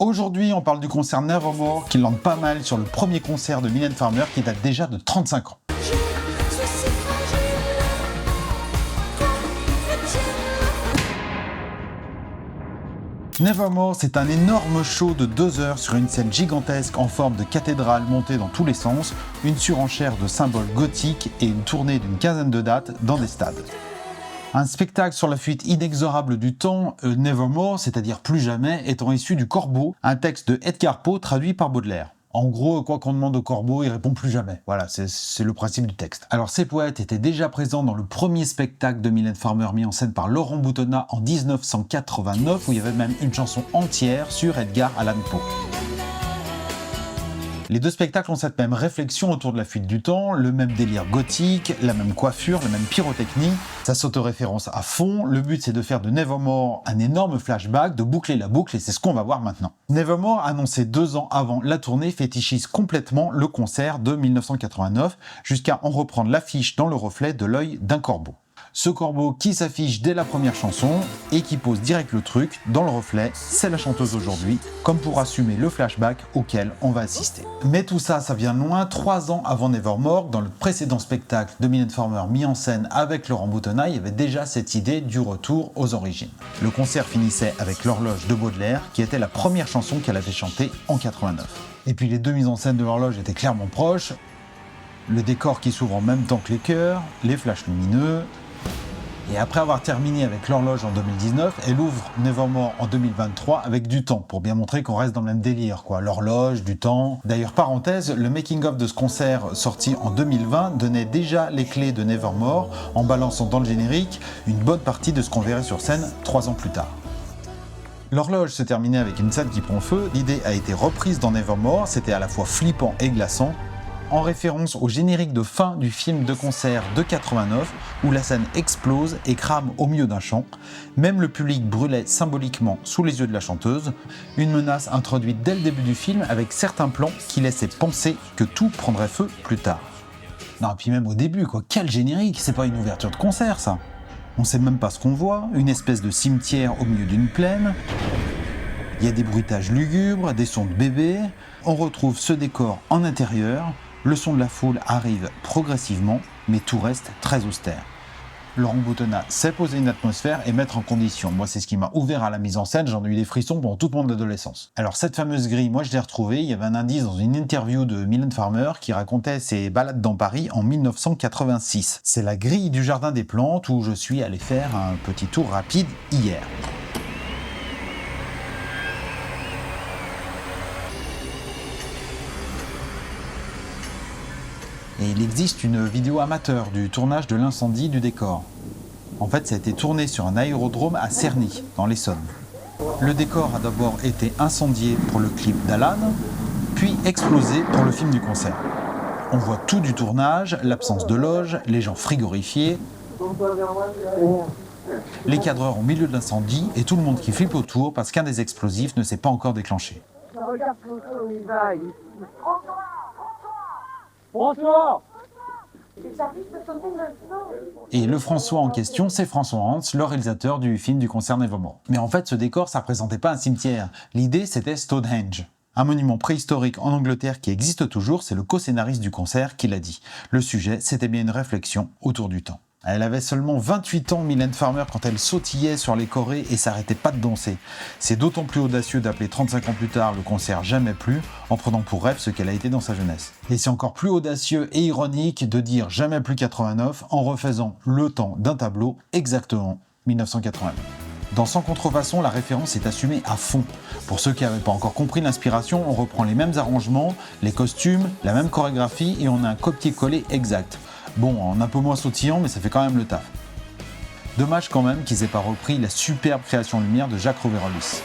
Aujourd'hui, on parle du concert Nevermore qui lande pas mal sur le premier concert de Mylène Farmer qui date déjà de 35 ans. Nevermore, c'est un énorme show de 2 heures sur une scène gigantesque en forme de cathédrale montée dans tous les sens, une surenchère de symboles gothiques et une tournée d'une quinzaine de dates dans des stades. Un spectacle sur la fuite inexorable du temps, Nevermore, c'est-à-dire plus jamais, étant issu du Corbeau, un texte de Edgar Poe traduit par Baudelaire. En gros, quoi qu'on demande au Corbeau, il répond plus jamais. Voilà, c'est le principe du texte. Alors ces poètes étaient déjà présents dans le premier spectacle de Mylène Farmer mis en scène par Laurent Boutonnat en 1989, où il y avait même une chanson entière sur Edgar Allan Poe. Les deux spectacles ont cette même réflexion autour de la fuite du temps, le même délire gothique, la même coiffure, la même pyrotechnie, ça s'autoréférence à fond, le but c'est de faire de Nevermore un énorme flashback, de boucler la boucle et c'est ce qu'on va voir maintenant. Nevermore, annoncé 2 ans avant la tournée, fétichise complètement le concert de 1989, jusqu'à en reprendre l'affiche dans le reflet de l'œil d'un corbeau. Ce corbeau qui s'affiche dès la première chanson et qui pose direct le truc dans le reflet, c'est la chanteuse aujourd'hui, comme pour assumer le flashback auquel on va assister. Mais tout ça, ça vient loin, 3 ans avant Nevermore, dans le précédent spectacle de Mylène Farmer mis en scène avec Laurent Boutonnat, il y avait déjà cette idée du retour aux origines. Le concert finissait avec l'horloge de Baudelaire, qui était la première chanson qu'elle avait chantée en 89. Et puis les deux mises en scène de l'horloge étaient clairement proches, le décor qui s'ouvre en même temps que les chœurs, les flashs lumineux. Et après avoir terminé avec l'horloge en 2019, elle ouvre Nevermore en 2023 avec du temps, pour bien montrer qu'on reste dans le même délire, quoi. L'horloge, du temps. D'ailleurs, parenthèse, le making-of de ce concert sorti en 2020 donnait déjà les clés de Nevermore en balançant dans le générique une bonne partie de ce qu'on verrait sur scène 3 ans plus tard. L'horloge se terminait avec une scène qui prend feu, l'idée a été reprise dans Nevermore, c'était à la fois flippant et glaçant, en référence au générique de fin du film de concert de 89 où la scène explose et crame au milieu d'un champ. Même le public brûlait symboliquement sous les yeux de la chanteuse, une menace introduite dès le début du film avec certains plans qui laissaient penser que tout prendrait feu plus tard. Non, et puis même au début, quoi, quel générique, c'est pas une ouverture de concert ça. On sait même pas ce qu'on voit, une espèce de cimetière au milieu d'une plaine. Il y a des bruitages lugubres, des sons de bébés. On retrouve ce décor en intérieur. Le son de la foule arrive progressivement, mais tout reste très austère. Laurent Boutonnat sait poser une atmosphère et mettre en condition. Moi, c'est ce qui m'a ouvert à la mise en scène, j'en ai eu des frissons pendant toute mon adolescence. Alors cette fameuse grille, moi je l'ai retrouvée, il y avait un indice dans une interview de Mylène Farmer qui racontait ses balades dans Paris en 1986. C'est la grille du Jardin des Plantes où je suis allé faire un petit tour rapide hier. Et il existe une vidéo amateur du tournage de l'incendie du décor. En fait, ça a été tourné sur un aérodrome à Cerny, dans l'Essonne. Le décor a d'abord été incendié pour le clip d'Alan, puis explosé pour le film du concert. On voit tout du tournage, l'absence de loge, les gens frigorifiés, les cadreurs au milieu de l'incendie et tout le monde qui flippe autour parce qu'un des explosifs ne s'est pas encore déclenché. François ! Et le François en question, c'est François Hans, le réalisateur du film du concert Nevermore. Mais en fait, ce décor, ça représentait pas un cimetière. L'idée, c'était Stonehenge. Un monument préhistorique en Angleterre qui existe toujours, c'est le co-scénariste du concert qui l'a dit. Le sujet, c'était bien une réflexion autour du temps. Elle avait seulement 28 ans, Mylène Farmer, quand elle sautillait sur les chorés et s'arrêtait pas de danser. C'est d'autant plus audacieux d'appeler 35 ans plus tard le concert Jamais plus, en prenant pour rêve ce qu'elle a été dans sa jeunesse. Et c'est encore plus audacieux et ironique de dire Jamais plus 89 en refaisant le temps d'un tableau exactement 1989. Dans Sans contrefaçon, la référence est assumée à fond. Pour ceux qui n'avaient pas encore compris l'inspiration, on reprend les mêmes arrangements, les costumes, la même chorégraphie et on a un copier-coller exact. Bon, en un peu moins sautillant, mais ça fait quand même le taf. Dommage quand même qu'ils aient pas repris la superbe création lumière de Jacques Rouvérolis.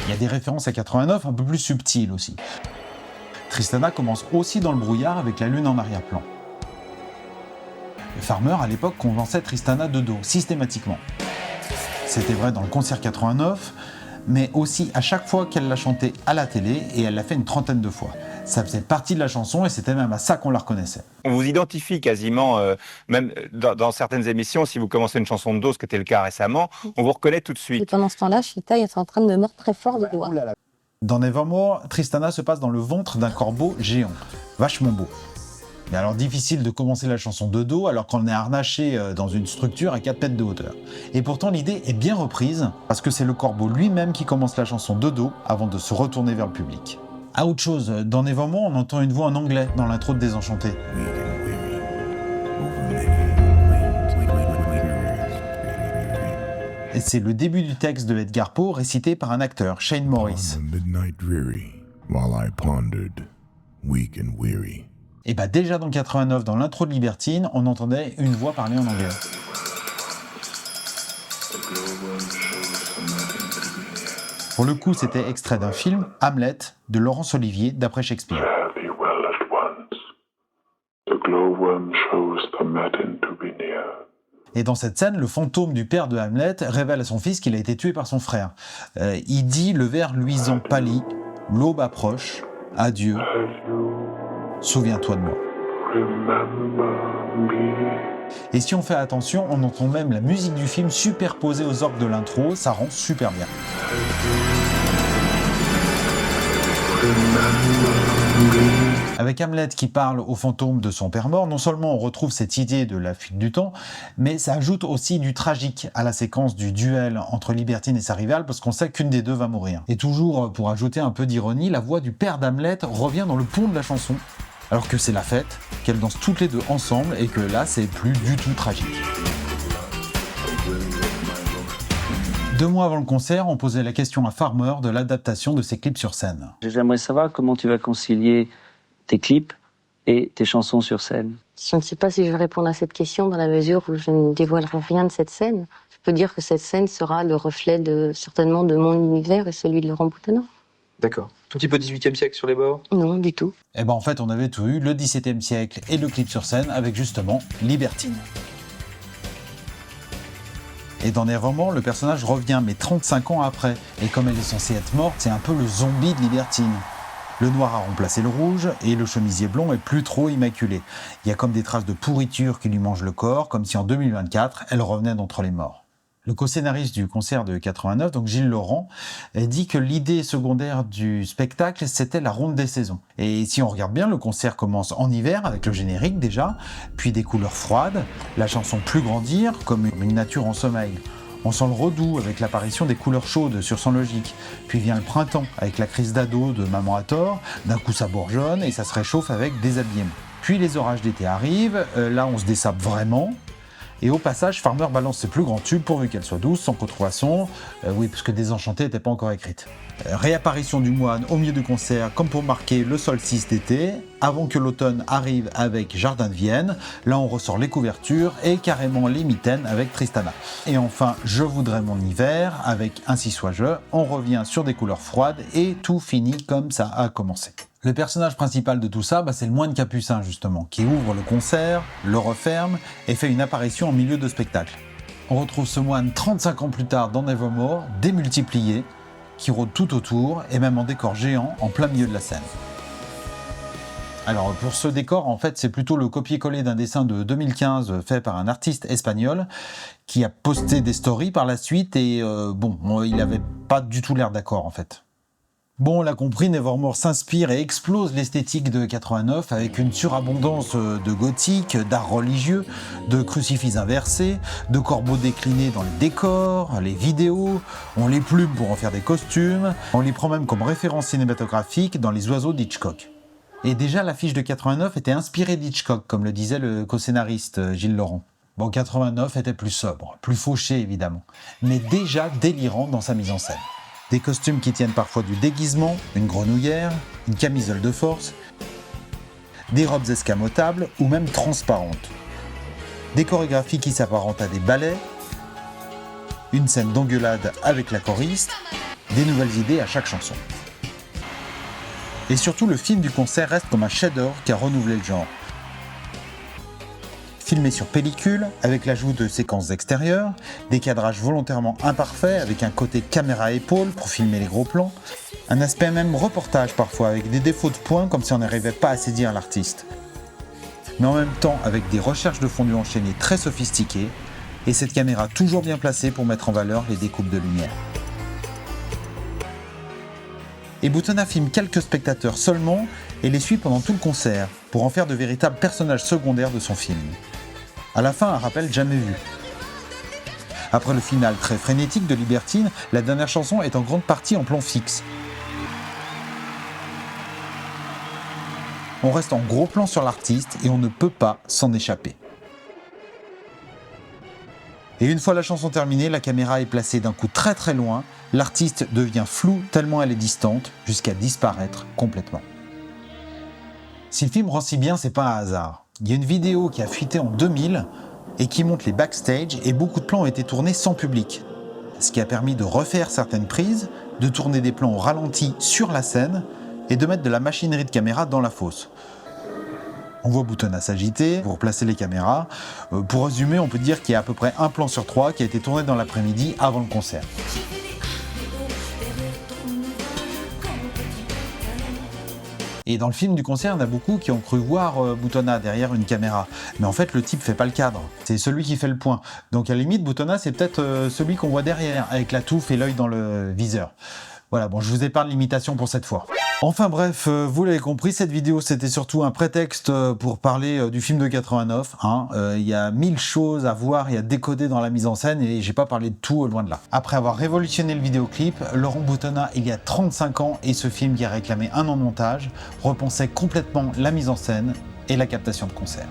Il y a des références à 89 un peu plus subtiles aussi. Tristana commence aussi dans le brouillard avec la lune en arrière-plan. Farmer, à l'époque, convençait Tristana de dos, systématiquement. C'était vrai dans le concert 89, mais aussi à chaque fois qu'elle l'a chanté à la télé, et elle l'a fait une 30aine de fois. Ça faisait partie de la chanson et c'était même à ça qu'on la reconnaissait. On vous identifie quasiment, même dans certaines émissions, si vous commencez une chanson de dos, ce qui était le cas récemment, on vous reconnaît tout de Et suite. pendant ce temps-là, Chita est en train de me mordre très fort les doigts. Dans Nevermore, Tristana se passe dans le ventre d'un corbeau géant. Vachement beau. Mais alors difficile de commencer la chanson de dos alors qu'on est harnaché dans une structure à 4 mètres de hauteur. Et pourtant l'idée est bien reprise parce que c'est le corbeau lui-même qui commence la chanson de dos avant de se retourner vers le public. À autre chose, dans Nevermore, on entend une voix en anglais dans l'intro de Désenchanté. Et c'est le début du texte de Edgar Poe récité par un acteur, Shane Morris. Et bah déjà dans 89, dans l'intro de Libertine, on entendait une voix parler en anglais. Pour le coup, c'était extrait d'un film, Hamlet, de Laurence Olivier, d'après Shakespeare. Et dans cette scène, le fantôme du père de Hamlet révèle à son fils qu'il a été tué par son frère. Il dit, le ver luisant pâlit, l'aube approche, adieu, souviens-toi de moi. Et si on fait attention, on entend même la musique du film superposée aux orgues de l'intro, ça rend super bien. Avec Hamlet qui parle au fantôme de son père mort, non seulement on retrouve cette idée de la fuite du temps, mais ça ajoute aussi du tragique à la séquence du duel entre Libertine et sa rivale, parce qu'on sait qu'une des deux va mourir. Et toujours, pour ajouter un peu d'ironie, la voix du père d'Hamlet revient dans le pont de la chanson, alors que c'est la fête, qu'elles dansent toutes les deux ensemble, et que là, c'est plus du tout tragique. 2 mois avant le concert, on posait la question à Farmer de l'adaptation de ses clips sur scène. J'aimerais savoir comment tu vas concilier tes clips et tes chansons sur scène. Je ne sais pas si je vais répondre à cette question dans la mesure où je ne dévoilerai rien de cette scène. Je peux dire que cette scène sera le reflet certainement de mon univers et celui de Laurent Boutonnat. D'accord. Tout petit peu 18e siècle sur les bords? Non, du tout. Et ben en fait, on avait tout eu, le XVIIe siècle et le clip sur scène avec justement Libertine. Et dans Nevermore, le personnage revient, mais 35 ans après. Et comme elle est censée être morte, c'est un peu le zombie de Libertine. Le noir a remplacé le rouge, et le chemisier blond est plus trop immaculé. Il y a comme des traces de pourriture qui lui mangent le corps, comme si en 2024, elle revenait d'entre les morts. Le co-scénariste du concert de 89, donc Gilles Laurent, dit que l'idée secondaire du spectacle, c'était la ronde des saisons. Et si on regarde bien, le concert commence en hiver, avec le générique déjà, puis des couleurs froides, la chanson plus grandir, comme une nature en sommeil. On sent le redout avec l'apparition des couleurs chaudes sur Sans Logique. Puis vient le printemps, avec la crise d'ado de Maman à tort, d'un coup ça bourgeonne et ça se réchauffe avec Déshabillé. Puis les orages d'été arrivent, là on se dessape vraiment. Et au passage, Farmer balance ses plus grands tubes pourvu qu'elle soit douce, sans contrefaçon. Oui, parce que Désenchantée n'était pas encore écrite. Réapparition du moine au milieu du concert, comme pour marquer le solstice d'été, avant que l'automne arrive avec Jardin de Vienne. Là, on ressort les couvertures et carrément les mitaines avec Tristana. Et enfin, Je voudrais mon hiver avec Ainsi soit-je. On revient sur des couleurs froides et tout finit comme ça a commencé. Le personnage principal de tout ça, c'est le moine capucin justement, qui ouvre le concert, le referme et fait une apparition en milieu de spectacle. On retrouve ce moine 35 ans plus tard dans Nevermore, démultiplié, qui rôde tout autour et même en décor géant en plein milieu de la scène. Alors pour ce décor, en fait, c'est plutôt le copier-coller d'un dessin de 2015 fait par un artiste espagnol qui a posté des stories par la suite et il n'avait pas du tout l'air d'accord en fait. Bon, on l'a compris, Nevermore s'inspire et explose l'esthétique de 89 avec une surabondance de gothique, d'art religieux, de crucifix inversés, de corbeaux déclinés dans les décors, les vidéos, on les plume pour en faire des costumes, on les prend même comme référence cinématographique dans Les Oiseaux d'Hitchcock. Et déjà, l'affiche de 89 était inspirée d'Hitchcock, comme le disait le co-scénariste Gilles Laurent. Bon, 89 était plus sobre, plus fauché évidemment, mais déjà délirant dans sa mise en scène. Des costumes qui tiennent parfois du déguisement, une grenouillère, une camisole de force, des robes escamotables ou même transparentes. Des chorégraphies qui s'apparentent à des ballets, une scène d'engueulade avec la choriste, des nouvelles idées à chaque chanson. Et surtout, le film du concert reste comme un chef-d'œuvre qui a renouvelé le genre. filmé sur pellicule, avec l'ajout de séquences extérieures, des cadrages volontairement imparfaits, avec un côté caméra-épaule pour filmer les gros plans, un aspect même reportage parfois, avec des défauts de points comme si on n'arrivait pas à saisir l'artiste. Mais en même temps avec des recherches de fondu enchaîné très sophistiquées, et cette caméra toujours bien placée pour mettre en valeur les découpes de lumière. Et Boutonnat filme quelques spectateurs seulement et les suit pendant tout le concert, pour en faire de véritables personnages secondaires de son film. À la fin, un rappel jamais vu. Après le final très frénétique de Libertine, la dernière chanson est en grande partie en plan fixe. On reste en gros plan sur l'artiste et on ne peut pas s'en échapper. Et une fois la chanson terminée, la caméra est placée d'un coup très très loin, l'artiste devient flou tellement elle est distante, jusqu'à disparaître complètement. Si le film rend si bien, c'est pas un hasard. Il y a une vidéo qui a fuité en 2000 et qui montre les backstage et beaucoup de plans ont été tournés sans public. Ce qui a permis de refaire certaines prises, de tourner des plans au ralenti sur la scène et de mettre de la machinerie de caméra dans la fosse. On voit Boutonnat s'agiter pour placer les caméras. Pour résumer, on peut dire qu'il y a à peu près un plan sur 3 qui a été tourné dans l'après-midi avant le concert. Et dans le film du concert, il y en a beaucoup qui ont cru voir Boutonnat derrière une caméra. Mais en fait, le type fait pas le cadre. C'est celui qui fait le point. Donc à la limite, Boutonnat, c'est peut-être celui qu'on voit derrière, avec la touffe et l'œil dans le viseur. Voilà, bon, je vous épargne l'imitation pour cette fois. Enfin bref, vous l'avez compris, cette vidéo c'était surtout un prétexte pour parler du film de 89. Il y a 1000 choses à voir et à décoder dans la mise en scène et j'ai pas parlé de tout, loin de là. Après avoir révolutionné le vidéoclip, Laurent Boutonnat, il y a 35 ans, et ce film qui a réclamé un an de montage, repensait complètement la mise en scène et la captation de concert.